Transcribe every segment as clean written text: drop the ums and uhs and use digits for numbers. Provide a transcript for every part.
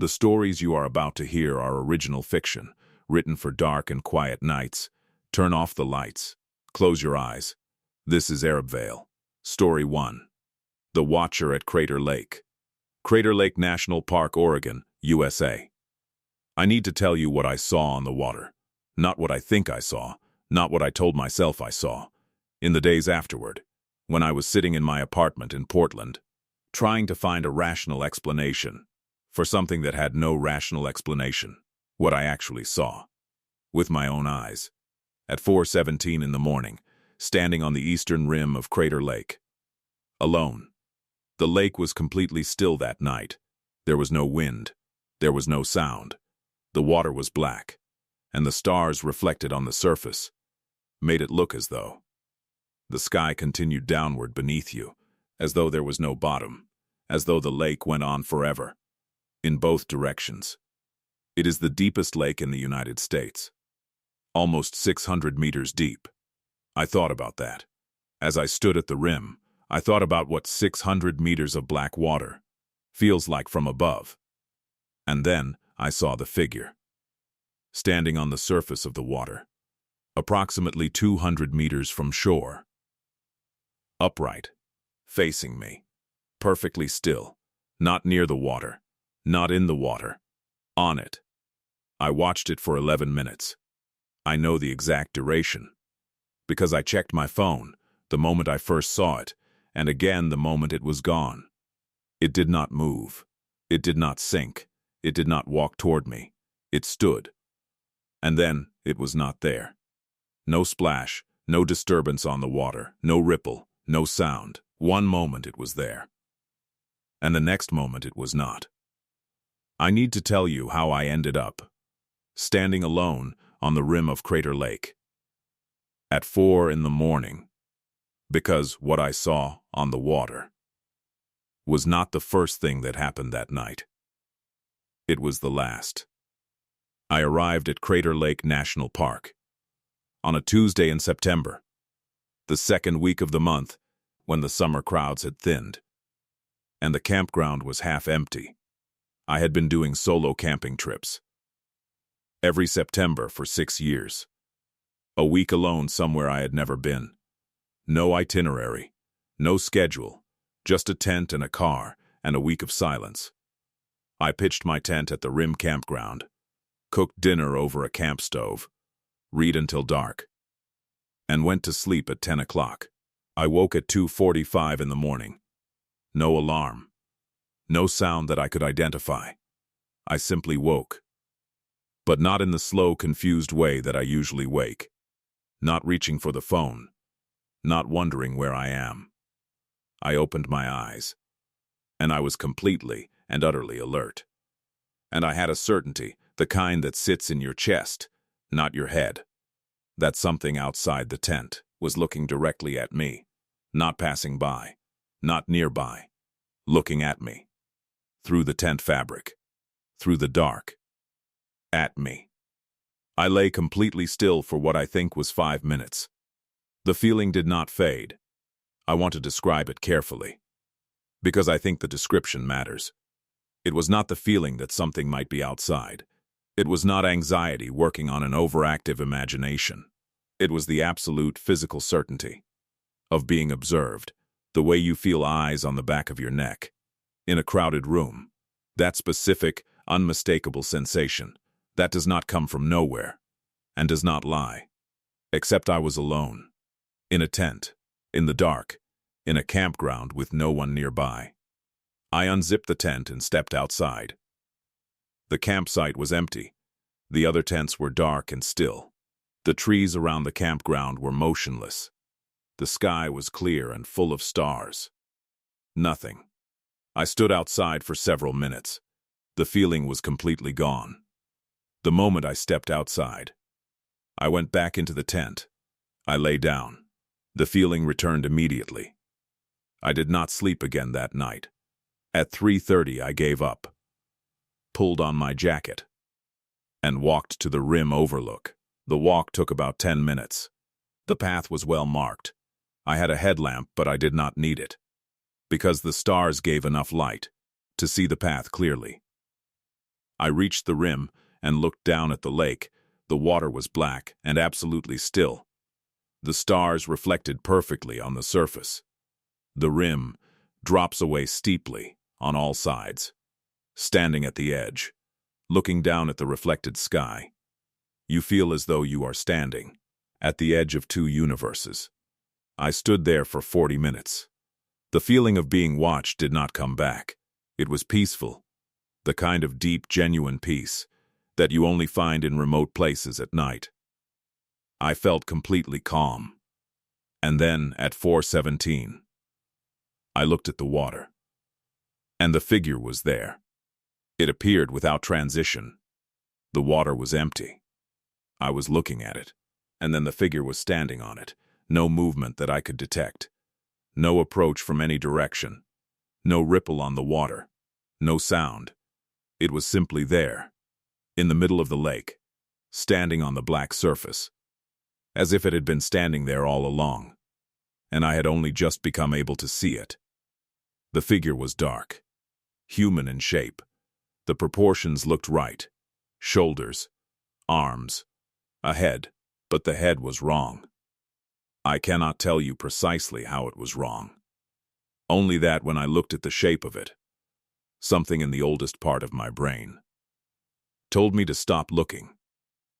The stories you are about to hear are original fiction, written for dark and quiet nights. Turn off the lights. Close your eyes. This is Erebveil. Story 1. The Watcher at Crater Lake. Crater Lake National Park, Oregon, USA. I need to tell you what I saw on the water. Not what I think I saw, not what I told myself I saw. In the days afterward, when I was sitting in my apartment in Portland, trying to find a rational explanation for something that had no rational explanation, what I actually saw, with my own eyes, at 4:17 in the morning, standing on the eastern rim of Crater Lake. Alone. The lake was completely still that night. There was no wind. There was no sound. The water was black, and the stars reflected on the surface made it look as though the sky continued downward beneath you, as though there was no bottom, as though the lake went on forever, in both directions. It is the deepest lake in the United States, almost 600 meters deep. I thought about that. As I stood at the rim, I thought about what 600 meters of black water feels like from above. And then I saw the figure, standing on the surface of the water, approximately 200 meters from shore. Upright, facing me, perfectly still, not near the water, not in the water, on it. I watched it for 11 minutes. I know the exact duration, because I checked my phone the moment I first saw it, and again the moment it was gone. It did not move. It did not sink. It did not walk toward me. It stood. And then it was not there. No splash, no disturbance on the water, no ripple, no sound. One moment it was there, and the next moment it was not. I need to tell you how I ended up standing alone on the rim of Crater Lake at 4 in the morning, because what I saw on the water was not the first thing that happened that night. It was the last. I arrived at Crater Lake National Park on a Tuesday in September, the second week of the month, when the summer crowds had thinned, and the campground was half empty. I had been doing solo camping trips every September for 6 years. A week alone somewhere I had never been. No itinerary, no schedule, just a tent and a car and a week of silence. I pitched my tent at the Rim campground, cooked dinner over a camp stove, read until dark, and went to sleep at 10 o'clock. I woke at 2:45 in the morning. No alarm. No sound that I could identify. I simply woke. But not in the slow, confused way that I usually wake. Not reaching for the phone. Not wondering where I am. I opened my eyes, and I was completely and utterly alert. And I had a certainty, the kind that sits in your chest, not your head, that something outside the tent was looking directly at me, not passing by, not nearby, looking at me, through the tent fabric, through the dark, at me. I lay completely still for what I think was 5 minutes. The feeling did not fade. I want to describe it carefully, because I think the description matters. It was not the feeling that something might be outside. It was not anxiety working on an overactive imagination. It was the absolute physical certainty of being observed, the way you feel eyes on the back of your neck, in a crowded room. That specific, unmistakable sensation, that does not come from nowhere, and does not lie. Except I was alone, in a tent, in the dark, in a campground with no one nearby. I unzipped the tent and stepped outside. The campsite was empty. The other tents were dark and still. The trees around the campground were motionless. The sky was clear and full of stars. Nothing. I stood outside for several minutes. The feeling was completely gone. The moment I stepped outside, I went back into the tent. I lay down. The feeling returned immediately. I did not sleep again that night. At 3:30 I gave up, pulled on my jacket, and walked to the rim overlook. The walk took about 10 minutes. The path was well marked. I had a headlamp, but I did not need it, because the stars gave enough light to see the path clearly. I reached the rim and looked down at the lake. The water was black and absolutely still. The stars reflected perfectly on the surface. The rim drops away steeply on all sides. Standing at the edge, looking down at the reflected sky, you feel as though you are standing at the edge of two universes. I stood there for 40 minutes. The feeling of being watched did not come back. It was peaceful, the kind of deep, genuine peace that you only find in remote places at night. I felt completely calm. And then, at 4:17, I looked at the water. And the figure was there. It appeared without transition. The water was empty. I was looking at it, and then the figure was standing on it. No movement that I could detect. No approach from any direction. No ripple on the water. No sound. It was simply there, in the middle of the lake, standing on the black surface, as if it had been standing there all along, and I had only just become able to see it. The figure was dark, human in shape. The proportions looked right. Shoulders, arms, a head, but the head was wrong. I cannot tell you precisely how it was wrong. Only that when I looked at the shape of it, something in the oldest part of my brain told me to stop looking.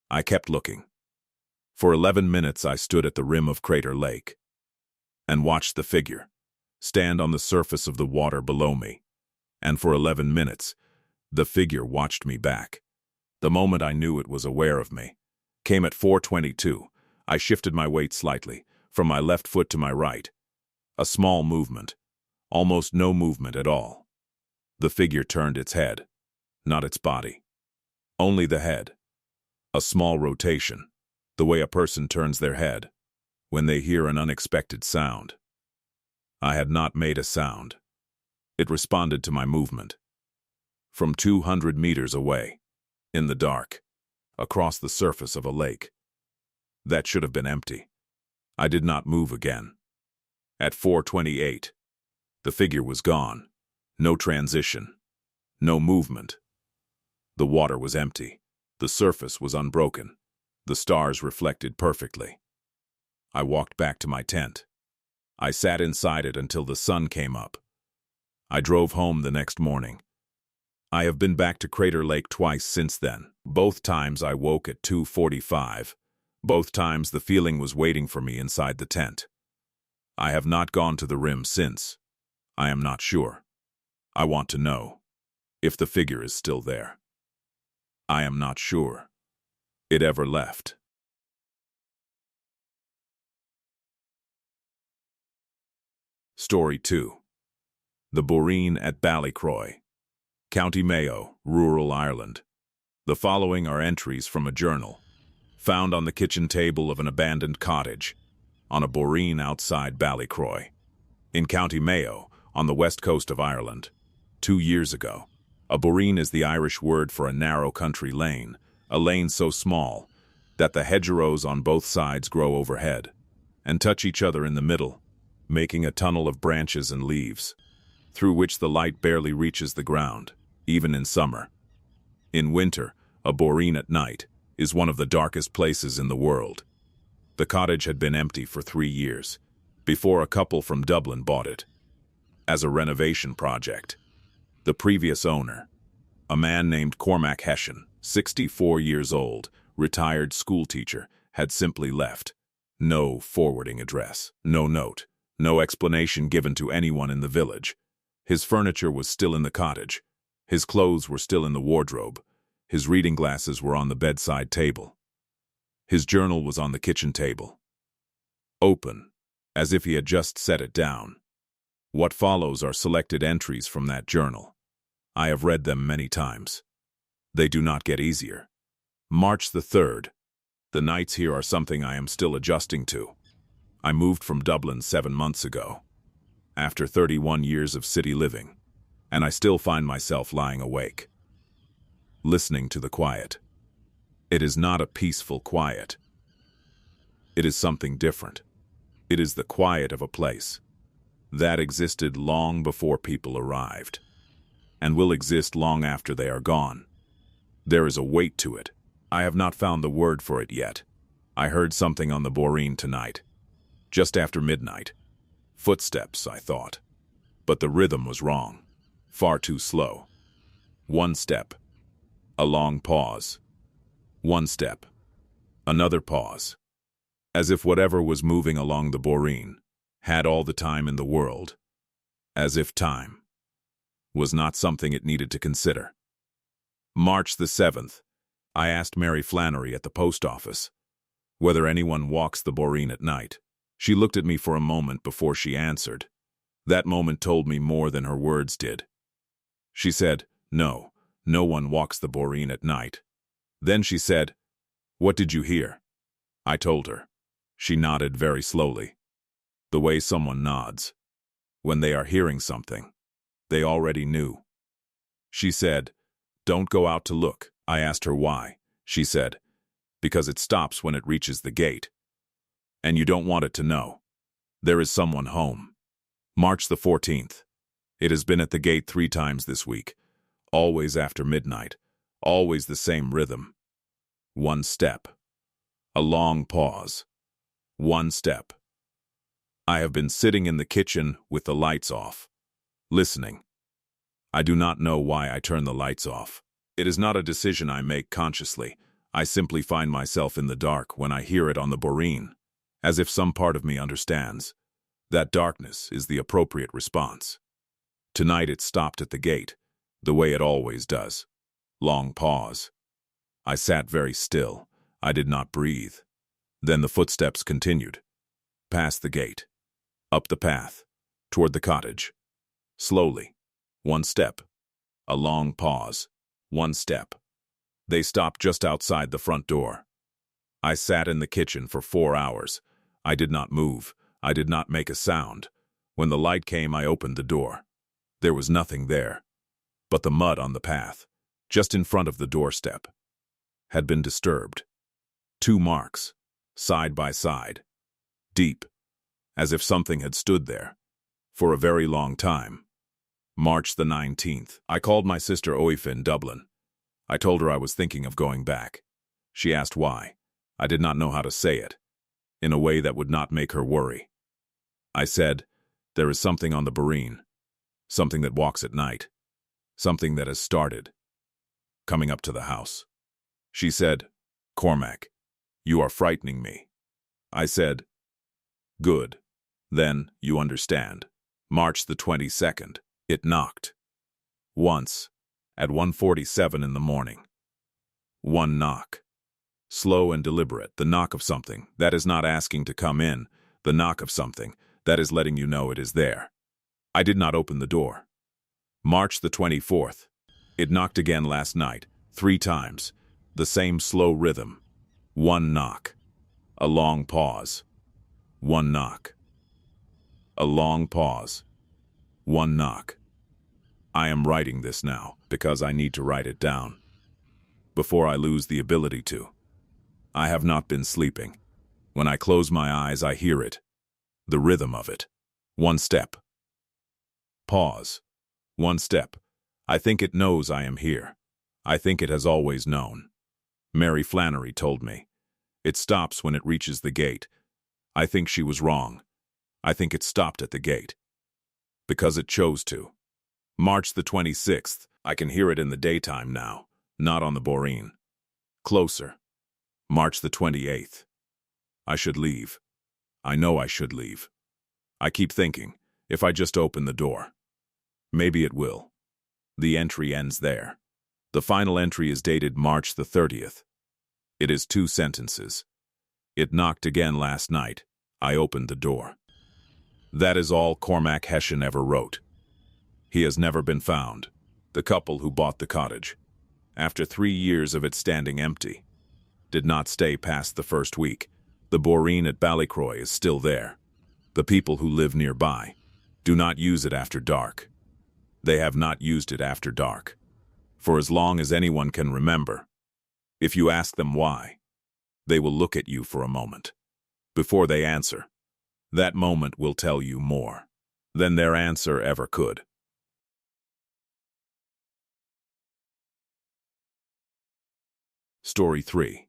I kept looking. For 11 minutes I stood at the rim of Crater Lake and watched the figure stand on the surface of the water below me. And for 11 minutes, the figure watched me back. The moment I knew it was aware of me came at 4:22. I shifted my weight slightly, from my left foot to my right. A small movement, almost no movement at all. The figure turned its head, not its body. Only the head. A small rotation, the way a person turns their head when they hear an unexpected sound. I had not made a sound. It responded to my movement. From 200 meters away, in the dark, across the surface of a lake that should have been empty, I did not move again. At 4:28, the figure was gone. No transition. No movement. The water was empty. The surface was unbroken. The stars reflected perfectly. I walked back to my tent. I sat inside it until the sun came up. I drove home the next morning. I have been back to Crater Lake twice since then. Both times I woke at 2:45. Both times the feeling was waiting for me inside the tent. I have not gone to the rim since. I am not sure. I want to know if the figure is still there. I am not sure it ever left. Story 2. The Boreen at Ballycroy, County Mayo, rural Ireland. The following are entries from a journal, found on the kitchen table of an abandoned cottage, on a Boreen outside Ballycroy, in County Mayo, on the west coast of Ireland. 2 years ago. A boreen is the Irish word for a narrow country lane, a lane so small that the hedgerows on both sides grow overhead and touch each other in the middle, making a tunnel of branches and leaves, through which the light barely reaches the ground, even in summer. In winter, a boreen at night is one of the darkest places in the world. The cottage had been empty for 3 years, before a couple from Dublin bought it as a renovation project. The previous owner, a man named Cormac Hession, 64 years old, retired schoolteacher, had simply left. No forwarding address, no note, no explanation given to anyone in the village. His furniture was still in the cottage. His clothes were still in the wardrobe. His reading glasses were on the bedside table. His journal was on the kitchen table, open, as if he had just set it down. What follows are selected entries from that journal. I have read them many times. They do not get easier. March the 3rd. The nights here are something I am still adjusting to. I moved from Dublin 7 months ago, after 31 years of city living, and I still find myself lying awake, listening to the quiet. It is not a peaceful quiet. It is something different. It is the quiet of a place that existed long before people arrived, and will exist long after they are gone. There is a weight to it. I have not found the word for it yet. I heard something on the Boreen tonight. Just after midnight. Footsteps, I thought. But the rhythm was wrong. Far too slow. One step. A long pause. One step. Another pause. As if whatever was moving along the Boreen had all the time in the world. As if time was not something it needed to consider. March the 7th. I asked Mary Flannery at the post office whether anyone walks the Boreen at night. She looked at me for a moment before she answered. That moment told me more than her words did. She said, "No, no one walks the Boreen at night." Then she said, "What did you hear?" I told her. She nodded very slowly. The way someone nods when they are hearing something they already knew. She said, "Don't go out to look." I asked her why. She said, "Because it stops when it reaches the gate. And you don't want it to know. There is someone home." March the 14th. It has been at the gate 3 times this week. Always after midnight. Always the same rhythm. One step. A long pause. One step. I have been sitting in the kitchen with the lights off, listening. I do not know why I turn the lights off. It is not a decision I make consciously. I simply find myself in the dark when I hear it on the Boreen, as if some part of me understands. That darkness is the appropriate response. Tonight it stopped at the gate, the way it always does. Long pause. I sat very still. I did not breathe. Then the footsteps continued. Past the gate. Up the path. Toward the cottage. Slowly. One step. A long pause. One step. They stopped just outside the front door. I sat in the kitchen for 4 hours. I did not move. I did not make a sound. When the light came, I opened the door. There was nothing there. But the mud on the path, just in front of the doorstep, had been disturbed. 2 marks, side by side, deep, as if something had stood there for a very long time. March the 19th. I called my sister Oifa in Dublin. I told her I was thinking of going back. She asked why. I did not know how to say it, in a way that would not make her worry. I said, there is something on the Boreen, something that walks at night, something that has started, coming up to the house. She said, "Cormac, you are frightening me." I said, "Good. Then you understand." March the 22nd. It knocked. Once, at 1:47 in the morning. One knock. Slow and deliberate, the knock of something that is not asking to come in, the knock of something that is letting you know it is there. I did not open the door. March the 24th. It knocked again last night, 3 times. The same slow rhythm. One knock. A long pause. One knock. A long pause. One knock. I am writing this now because I need to write it down before I lose the ability to. I have not been sleeping. When I close my eyes, I hear it. The rhythm of it. One step. Pause. One step. I think it knows I am here. I think it has always known. Mary Flannery told me. It stops when it reaches the gate. I think she was wrong. I think it stopped at the gate. Because it chose to. March the 26th. I can hear it in the daytime now, not on the Boreen. Closer. March the 28th. I should leave. I know I should leave. I keep thinking, if I just open the door. Maybe it will. The entry ends there. The final entry is dated March the 30th. It is 2 sentences. It knocked again last night. I opened the door. That is all Cormac Hession ever wrote. He has never been found. The couple who bought the cottage, after 3 years of it standing empty, did not stay past the first week. The Boreen at Ballycroy is still there. The people who live nearby do not use it after dark. They have not used it after dark for as long as anyone can remember. If you ask them why, they will look at you for a moment before they answer. That moment will tell you more than their answer ever could. Story 3.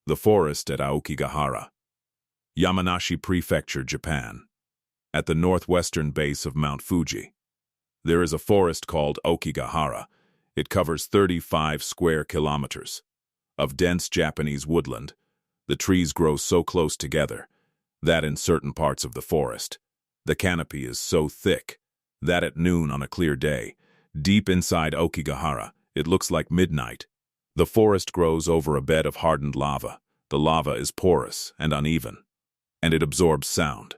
The Forest at Aokigahara, Yamanashi Prefecture, Japan. At the northwestern base of Mount Fuji, there is a forest called Aokigahara. It covers 35 square kilometers of dense Japanese woodland. The trees grow so close together that in certain parts of the forest, the canopy is so thick that at noon on a clear day, deep inside Aokigahara, it looks like midnight. The forest grows over a bed of hardened lava. The lava is porous and uneven, and it absorbs sound,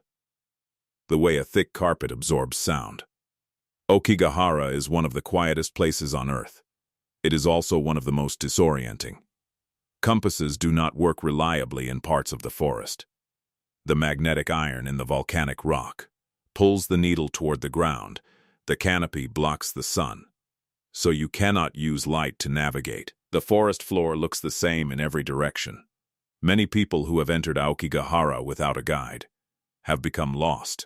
the way a thick carpet absorbs sound. Aokigahara is one of the quietest places on Earth. It is also one of the most disorienting. Compasses do not work reliably in parts of the forest. The magnetic iron in the volcanic rock pulls the needle toward the ground. The canopy blocks the sun, so you cannot use light to navigate. The forest floor looks the same in every direction. Many people who have entered Aokigahara without a guide have become lost.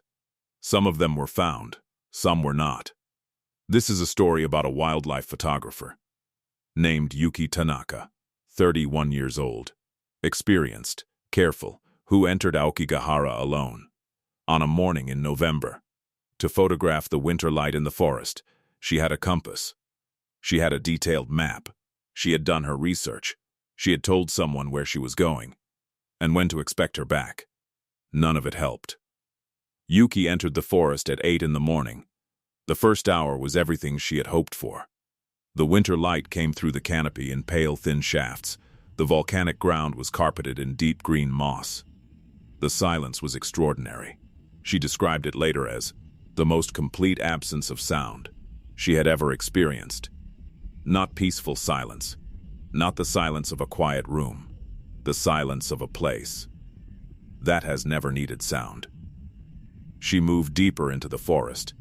Some of them were found, some were not. This is a story about a wildlife photographer named Yuki Tanaka, 31 years old, experienced, careful, who entered Aokigahara alone on a morning in November to photograph the winter light in the forest. She had a compass. She had a detailed map. She had done her research. She had told someone where she was going and when to expect her back. None of it helped. Yuki entered the forest at 8 in the morning. The first hour was everything she had hoped for. The winter light came through the canopy in pale, thin shafts. The volcanic ground was carpeted in deep green moss. The silence was extraordinary. She described it later as the most complete absence of sound she had ever experienced. Not peaceful silence, not the silence of a quiet room, the silence of a place that has never needed sound. She moved deeper into the forest.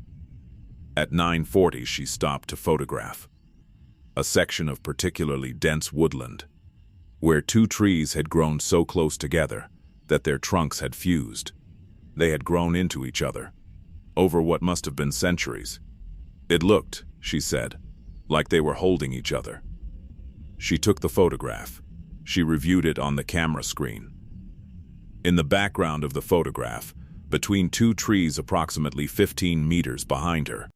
At 9:40, she stopped to photograph a section of particularly dense woodland, where two trees had grown so close together that their trunks had fused. They had grown into each other over what must have been centuries. It looked, she said, like they were holding each other. She took the photograph. She reviewed it on the camera screen. In the background of the photograph, between two trees approximately 15 meters behind her,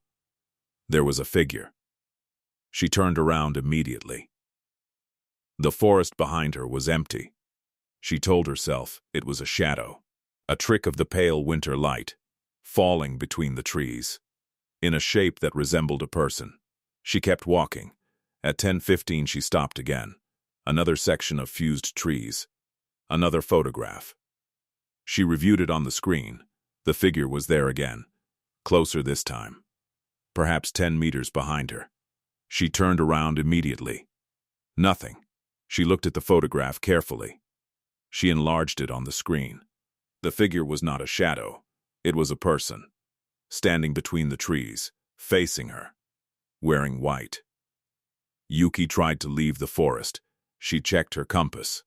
there was a figure. She turned around immediately. The forest behind her was empty. She told herself it was a shadow, a trick of the pale winter light, falling between the trees, in a shape that resembled a person. She kept walking. At 10:15 she stopped again. Another section of fused trees. Another photograph. She reviewed it on the screen. The figure was there again, closer this time, perhaps 10 meters behind her. She turned around immediately. Nothing. She looked at the photograph carefully. She enlarged it on the screen. The figure was not a shadow. It was a person, standing between the trees, facing her, wearing white. Yuki tried to leave the forest. She checked her compass.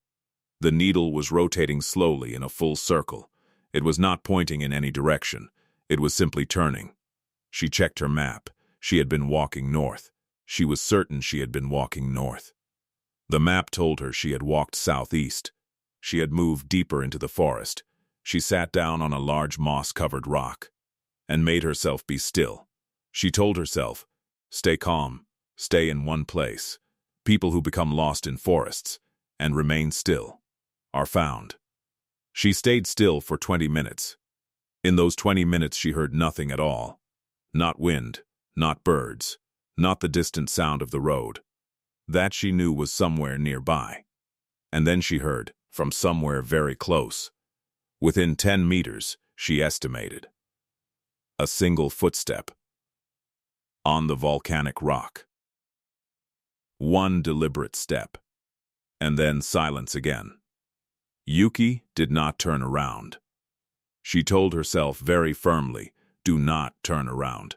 The needle was rotating slowly in a full circle. It was not pointing in any direction. It was simply turning. She checked her map. She had been walking north. She was certain she had been walking north. The map told her she had walked southeast. She had moved deeper into the forest. She sat down on a large moss-covered rock and made herself be still. She told herself, stay calm, stay in one place. People who become lost in forests and remain still are found. She stayed still for 20 minutes. In those 20 minutes she heard nothing at all. Not wind, not birds, not the distant sound of the road. That she knew was somewhere nearby. And then she heard, from somewhere very close, within 10 meters, she estimated, a single footstep on the volcanic rock. One deliberate step, and then silence again. Yuki did not turn around. She told herself very firmly, do not turn around.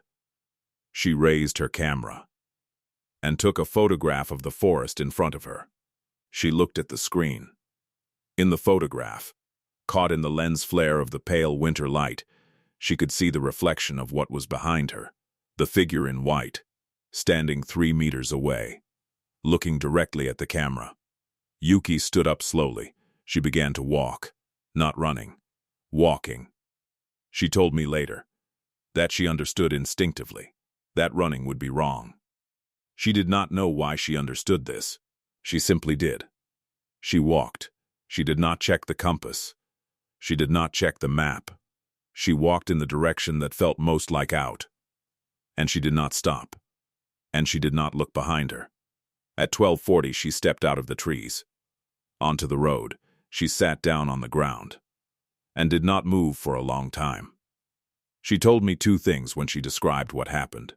She raised her camera and took a photograph of the forest in front of her. She looked at the screen. In the photograph, caught in the lens flare of the pale winter light, she could see the reflection of what was behind her, the figure in white, standing 3 meters away, looking directly at the camera. Yuki stood up slowly. She began to walk. Not running. Walking. She told me later that she understood instinctively that running would be wrong. She did not know why she understood this. She simply did. She walked. She did not check the compass. She did not check the map. She walked in the direction that felt most like out. And she did not stop. And she did not look behind her. At 12:40, she stepped out of the trees. Onto the road, she sat down on the ground. And did not move for a long time. She told me two things when she described what happened.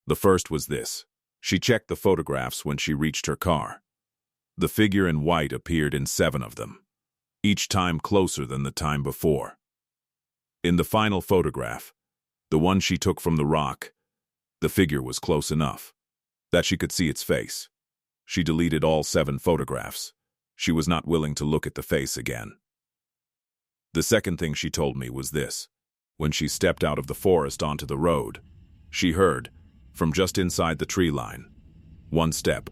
The first was this. She checked the photographs when she reached her car. The figure in white appeared in 7 of them, each time closer than the time before. In the final photograph, the one she took from the rock, the figure was close enough that she could see its face. She deleted all 7 photographs. She was not willing to look at the face again. The second thing she told me was this. When she stepped out of the forest onto the road, she heard, from just inside the tree line, 1 step,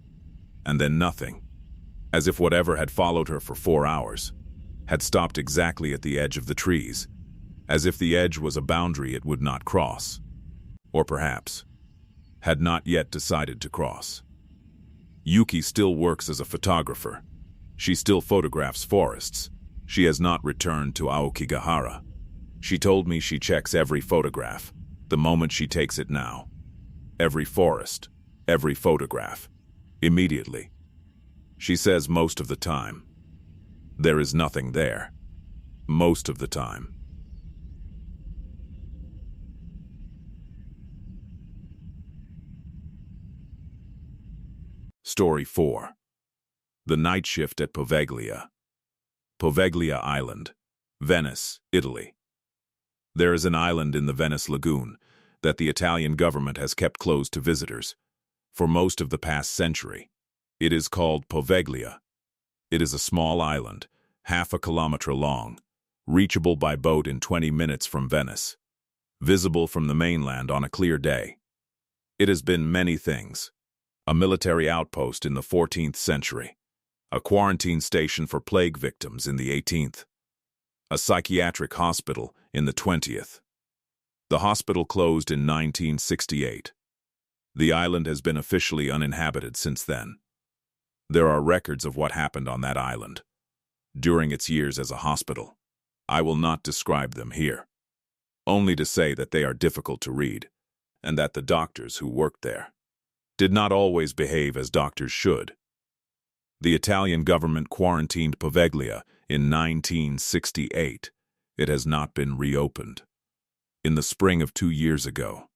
and then nothing, as if whatever had followed her for 4 hours had stopped exactly at the edge of the trees, as if the edge was a boundary it would not cross, or perhaps had not yet decided to cross. Yuki still works as a photographer. She still photographs forests. She has not returned to Aokigahara. She told me she checks every photograph, the moment she takes it now. Every forest, every photograph, immediately. She says most of the time. There is nothing there. Most of the time. Story 4. The Night Shift at Poveglia. Poveglia Island, Venice, Italy. There is an island in the Venice Lagoon that the Italian government has kept closed to visitors for most of the past century. It is called Poveglia. It is a small island, half a kilometer long, reachable by boat in 20 minutes from Venice, visible from the mainland on a clear day. It has been many things. A military outpost in the 14th century, a quarantine station for plague victims in the 18th, a psychiatric hospital in the 20th. The hospital closed in 1968. The island has been officially uninhabited since then. There are records of what happened on that island during its years as a hospital. I will not describe them here, only to say that they are difficult to read, and that the doctors who worked there did not always behave as doctors should. The Italian government quarantined Poveglia in 1968. It has not been reopened. In the spring of 2 years ago,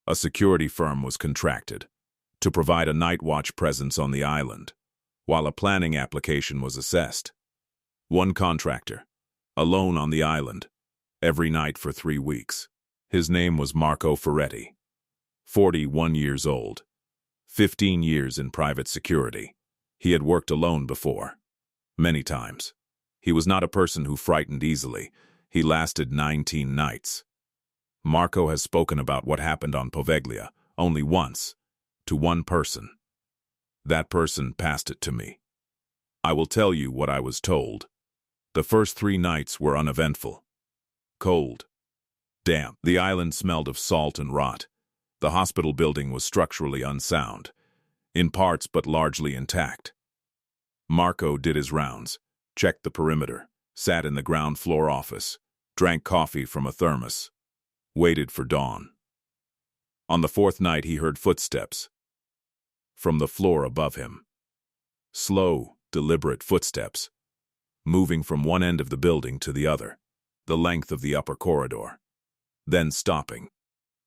a security firm was contracted to provide a night watch presence on the island, while a planning application was assessed. One contractor, alone on the island, every night for 3 weeks. His name was Marco Ferretti, 41 years old, 15 years in private security. He had worked alone before, many times. He was not a person who frightened easily. He lasted 19 nights. Marco has spoken about what happened on Poveglia only once, to one person. That person passed it to me. I will tell you what I was told. The first 3 nights were uneventful. Cold. Damp. The island smelled of salt and rot. The hospital building was structurally unsound, in parts but largely intact. Marco did his rounds, checked the perimeter, sat in the ground floor office, drank coffee from a thermos, waited for dawn. On the 4th night he heard footsteps from the floor above him. Slow, deliberate footsteps, moving from one end of the building to the other, the length of the upper corridor, then stopping,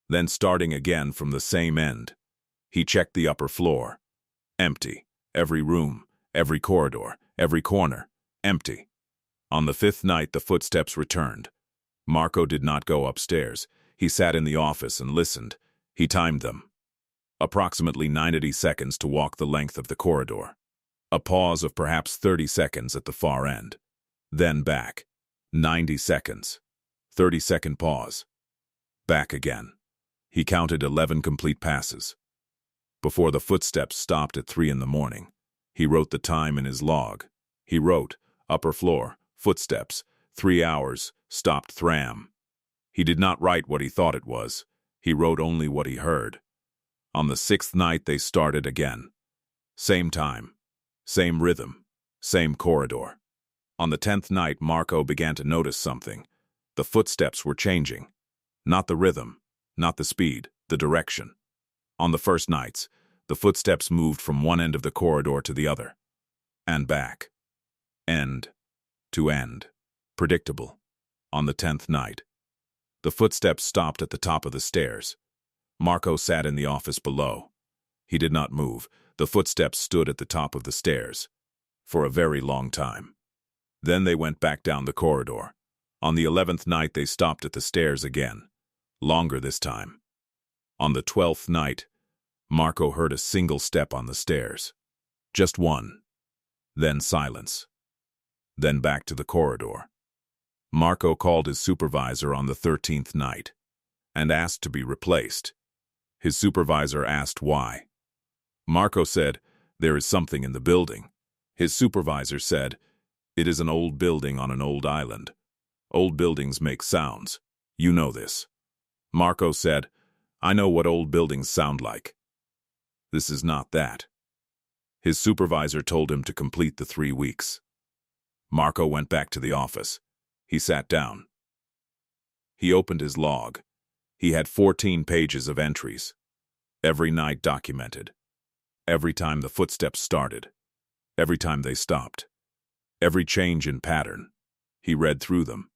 then starting again from the same end. He checked the upper floor. Empty. Every room, every corridor, every corner, empty. On the 5th night the footsteps returned. Marco did not go upstairs. He sat in the office and listened. He timed them. Approximately 90 seconds to walk the length of the corridor. A pause of perhaps 30 seconds at the far end. Then back. 90 seconds. 30-second pause. Back again. He counted 11 complete passes. Before the footsteps stopped at 3 in the morning, He wrote the time in his log. He wrote, upper floor, footsteps, 3 hours, stopped thram. He did not write what he thought it was. He wrote only what he heard. On the 6th night they started again. Same time, same rhythm, same corridor. On the 10th night Marco began to notice something. The footsteps were changing. Not the rhythm, not the speed, the direction. On the first nights, the footsteps moved from one end of the corridor to the other. And back. End to end. Predictable. On the 10th night, the footsteps stopped at the top of the stairs. Marco sat in the office below. He did not move. The footsteps stood at the top of the stairs. For a very long time. Then they went back down the corridor. On the 11th night they stopped at the stairs again. Longer this time. On the 12th night, Marco heard a single step on the stairs. Just one. Then silence. Then back to the corridor. Marco called his supervisor on the 13th night and asked to be replaced. His supervisor asked why. Marco said, "There is something in the building." His supervisor said, "It is an old building on an old island. Old buildings make sounds. You know this." Marco said, "I know what old buildings sound like. This is not that." His supervisor told him to complete the 3 weeks. Marco went back to the office. He sat down. He opened his log. He had 14 pages of entries. Every night documented. Every time the footsteps started. Every time they stopped. Every change in pattern. He read through them.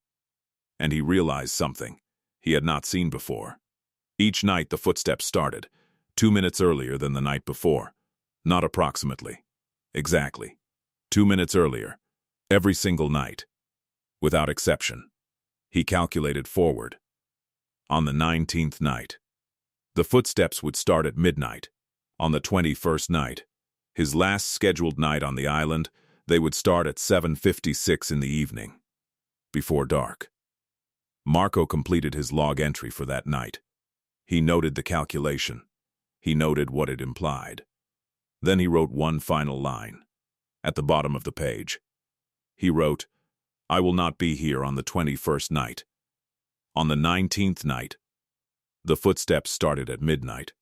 And he realized something he had not seen before. Each night the footsteps started, 2 minutes earlier than the night before. Not approximately. Exactly. 2 minutes earlier. Every single night. Without exception. He calculated forward. On the 19th night, the footsteps would start at midnight. On the 21st night, his last scheduled night on the island, they would start at 7:56 in the evening, before dark. Marco completed his log entry for that night. He noted the calculation. He noted what it implied. Then he wrote one final line. At the bottom of the page, he wrote, "I will not be here on the 21st night." On the 19th night, the footsteps started at midnight.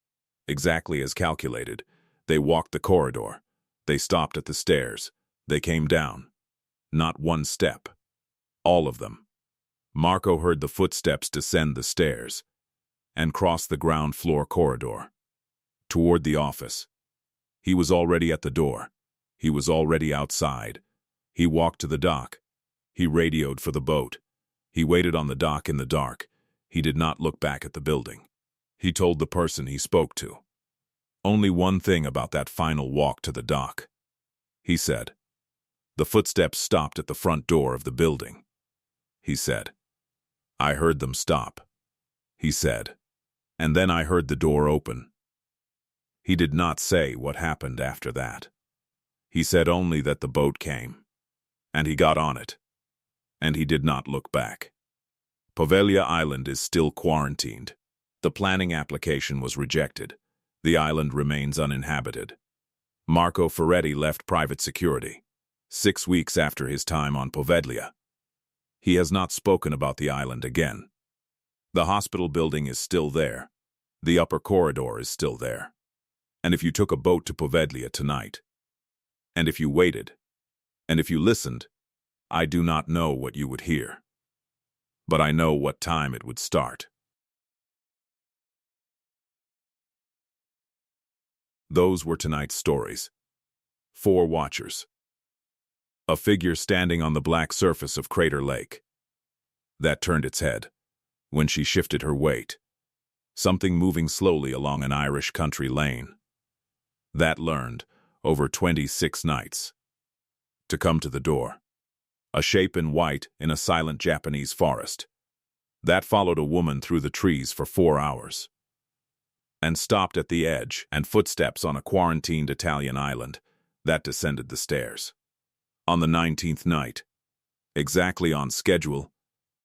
Exactly as calculated. They walked the corridor. They stopped at the stairs. They came down. Not one step. All of them. Marco heard the footsteps descend the stairs and cross the ground floor corridor toward the office. He was already at the door. He was already outside. He walked to the dock. He radioed for the boat. He waited on the dock in the dark. He did not look back at the building. He told the person he spoke to only one thing about that final walk to the dock. He said, "The footsteps stopped at the front door of the building." He said, "I heard them stop." He said, "And then I heard the door open." He did not say what happened after that. He said only that the boat came, and he got on it, and he did not look back. Poveglia Island is still quarantined. The planning application was rejected. The island remains uninhabited. Marco Ferretti left private security 6 weeks after his time on Poveglia. He has not spoken about the island again. The hospital building is still there. The upper corridor is still there. And if you took a boat to Poveglia tonight, and if you waited, and if you listened, I do not know what you would hear. But I know what time it would start. Those were tonight's stories. 4 watchers. A figure standing on the black surface of Crater Lake. That turned its head when she shifted her weight. Something moving slowly along an Irish country lane. That learned, over 26 nights, to come to the door. A shape in white in a silent Japanese forest. That followed a woman through the trees for 4 hours. And stopped at the edge, and footsteps on a quarantined Italian island. That descended the stairs. On the 19th night, exactly on schedule,